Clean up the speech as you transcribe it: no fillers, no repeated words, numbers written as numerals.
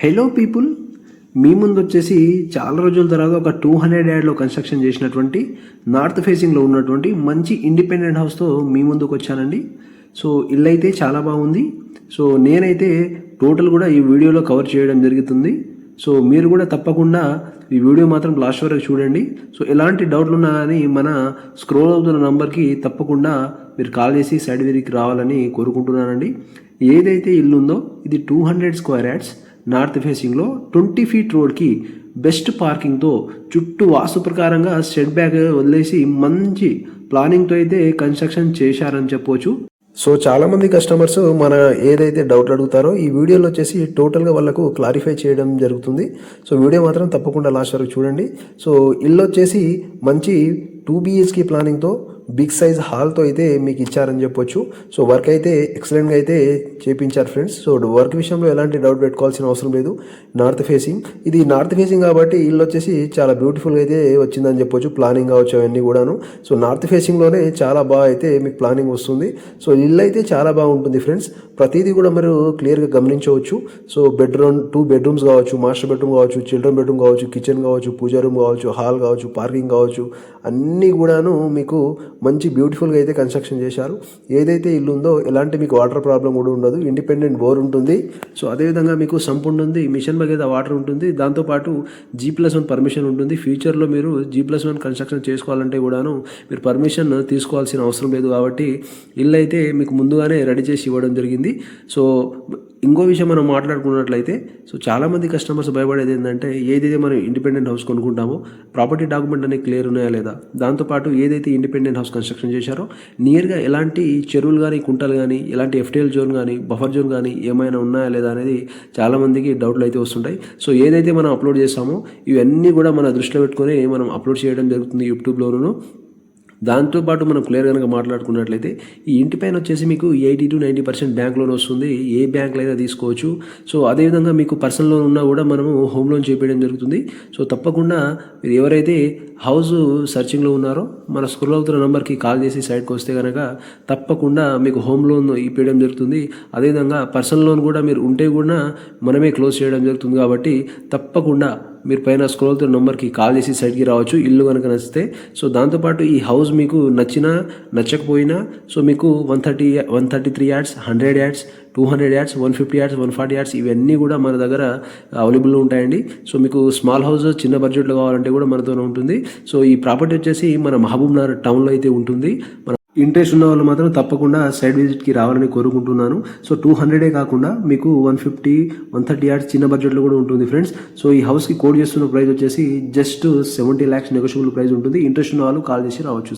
Hello people, మీ ముందు వచ్చేసి చాలా రోజుల తర్వాత ఒక 200 యార్డ్లో కన్స్ట్రక్షన్ చేసినటువంటి నార్త్ ఫేసింగ్లో ఉన్నటువంటి మంచి ఇండిపెండెంట్ హౌస్తో మీ ముందుకు వచ్చానండి. సో ఇల్లు అయితే చాలా బాగుంది. సో నేనైతే టోటల్ కూడా ఈ వీడియోలో కవర్ చేయడం జరుగుతుంది. సో మీరు కూడా తప్పకుండా ఈ వీడియో మాత్రం లాస్ట్ వరకు చూడండి. సో ఎలాంటి డౌట్లు ఉన్నా కానీ మన స్క్రోల్ అవుతున్న నంబర్కి తప్పకుండా మీరు కాల్ చేసి సైడ్ విజిట్కి రావాలని కోరుకుంటున్నానండి. ఏదైతే ఇల్లు ఉందో ఇది 200 స్క్వేర్ యార్డ్స్ నార్త్ ఫేసింగ్లో 20 ఫీట్ రోడ్కి బెస్ట్ పార్కింగ్తో చుట్టూ వాస్తు ప్రకారంగా సెట్ బ్యాక్ వదిలేసి మంచి ప్లానింగ్తో అయితే కన్స్ట్రక్షన్ చేశారని చెప్పవచ్చు. సో చాలామంది కస్టమర్స్ మన ఏదైతే డౌట్లు అడుగుతారో ఈ వీడియోలో వచ్చేసి టోటల్గా వాళ్ళకు క్లారిఫై చేయడం జరుగుతుంది. సో వీడియో మాత్రం తప్పకుండా లాస్ట్ వరకు చూడండి. సో ఇల్లు వచ్చేసి మంచి 2 BHK ప్లానింగ్తో బిగ్ సైజ్ హాల్తో అయితే మీకు ఇచ్చారని చెప్పొచ్చు. సో వర్క్ అయితే ఎక్సలెంట్గా అయితే చేపించారు ఫ్రెండ్స్. సో వర్క్ విషయంలో ఎలాంటి డౌట్ పెట్టుకోవాల్సిన అవసరం లేదు. నార్త్ ఫేసింగ్, ఇది నార్త్ ఫేసింగ్ కాబట్టి ఇల్లు వచ్చేసి చాలా బ్యూటిఫుల్గా అయితే వచ్చిందని చెప్పొచ్చు. ప్లానింగ్ కావచ్చు అవన్నీ కూడాను. సో నార్త్ ఫేసింగ్లోనే చాలా బాగా అయితే మీకు ప్లానింగ్ వస్తుంది. సో ఇల్లు అయితే చాలా బాగుంటుంది ఫ్రెండ్స్. ప్రతిదీ కూడా మీరు క్లియర్గా గమనించవచ్చు. సో 2 బెడ్రూమ్స్ కావచ్చు, మాస్టర్ బెడ్రూమ్ కావచ్చు, చిల్డ్రన్ బెడ్రూమ్ కావచ్చు, కిచెన్ కావచ్చు, పూజా రూమ్ కావచ్చు, హాల్ కావచ్చు, పార్కింగ్ కావచ్చు, అన్నీ కూడాను మీకు మంచి బ్యూటిఫుల్గా అయితే కన్స్ట్రక్షన్ చేశారు. ఏదైతే ఇల్లు ఉందో ఎలాంటి మీకు వాటర్ ప్రాబ్లం కూడా ఉండదు. ఇండిపెండెంట్ బోర్ ఉంటుంది. సో అదేవిధంగా మీకు సంప్ ఉంటుంది, మిషన్ బగేదా వాటర్ ఉంటుంది. దాంతోపాటు G+1 పర్మిషన్ ఉంటుంది. ఫ్యూచర్లో మీరు G+1 కన్స్ట్రక్షన్ చేసుకోవాలంటే కూడాను మీరు పర్మిషన్ తీసుకోవాల్సిన అవసరం లేదు. కాబట్టి ఇల్లు అయితే మీకు ముందుగానే రెడీ చేసి ఇవ్వడం జరిగింది. సో ఇంకో విషయం మనం మాట్లాడుకున్నట్లయితే, సో చాలామంది కస్టమర్స్ భయపడేది ఏంటంటే ఏదైతే మనం ఇండిపెండెంట్ హౌస్ కొనుక్కుంటామో ప్రాపర్టీ డాక్యుమెంట్ అనేది క్లియర్ ఉన్నాయా లేదా, దాంతోపాటు ఏదైతే ఇండిపెండెంట్ హౌస్ కన్స్ట్రక్షన్ చేశారో నియర్గా ఎలాంటి చెరువులు కానీ, కుంటలు కానీ, ఎలాంటి FTL జోన్ కానీ, బఫర్ జోన్ కానీ ఏమైనా ఉన్నాయా లేదా అనేది చాలామందికి డౌట్లు అయితే వస్తుంటాయి. సో ఏదైతే మనం అప్లోడ్ చేస్తామో ఇవన్నీ కూడా మన దృష్టిలో పెట్టుకొని మనం అప్లోడ్ చేయడం జరుగుతుంది యూట్యూబ్లోనూ. దాంతోపాటు మనం క్లియర్ కనుక మాట్లాడుకున్నట్లయితే ఈ ఇంటి పైన వచ్చేసి మీకు 80 to 90% బ్యాంక్ లోన్ వస్తుంది. ఏ బ్యాంక్లో అయినా తీసుకోవచ్చు. సో అదేవిధంగా మీకు పర్సనల్ లోన్ ఉన్నా కూడా మనము హోమ్ లోన్ చేపించడం జరుగుతుంది. సో తప్పకుండా మీరు ఎవరైతే హౌస్ సర్చింగ్లో ఉన్నారో మన స్క్రోల్ అవుతున్న నెంబర్కి కాల్ చేసి సైట్కి వస్తే కనుక తప్పకుండా మీకు హోమ్ లోన్ ఇప్పించడం జరుగుతుంది. అదేవిధంగా పర్సనల్ లోన్ కూడా మీరు ఉంటే కూడా మనమే క్లోజ్ చేయడం జరుగుతుంది. కాబట్టి తప్పకుండా మీరు పైన స్క్రోల్ అవుతున్న నెంబర్కి కాల్ చేసి సైట్కి రావచ్చు ఇల్లు కనుక నచ్చితే. సో దాంతోపాటు ఈ హౌస్ మీకు నచ్చినా నచ్చకపోయినా సో మీకు 133 yards, 100 yards, 200 yards, 150 yards, 140 yards ఇవన్నీ కూడా మన దగ్గర అవైలబుల్లో ఉంటాయండి. సో మీకు స్మాల్ హౌస్ చిన్న బడ్జెట్లో కావాలంటే కూడా మనతోనే ఉంటుంది. సో ఈ ప్రాపర్టీ వచ్చేసి మన మహబూబ్ నగర్ టౌన్లో అయితే ఉంటుంది. మన ఇంట్రెస్ట్ ఉన్న వాళ్ళు మాత్రం తప్పకుండా సైడ్ విజిట్కి రావాలని కోరుకుంటున్నాను. సో 200 కాకుండా మీకు 150, 130 యార్డ్స్ చిన్న బడ్జెట్లో కూడా ఉంటుంది ఫ్రెండ్స్. సో ఈ హౌస్కి కోడ్ చేస్తున్న ప్రైస్ వచ్చేసి జస్ట్ 70 lakhs నెగోషియబుల్ ప్రైస్ ఉంటుంది. ఇంట్రెస్ట్ ఉన్న వాళ్ళు కాల్ చేసి రావచ్చు.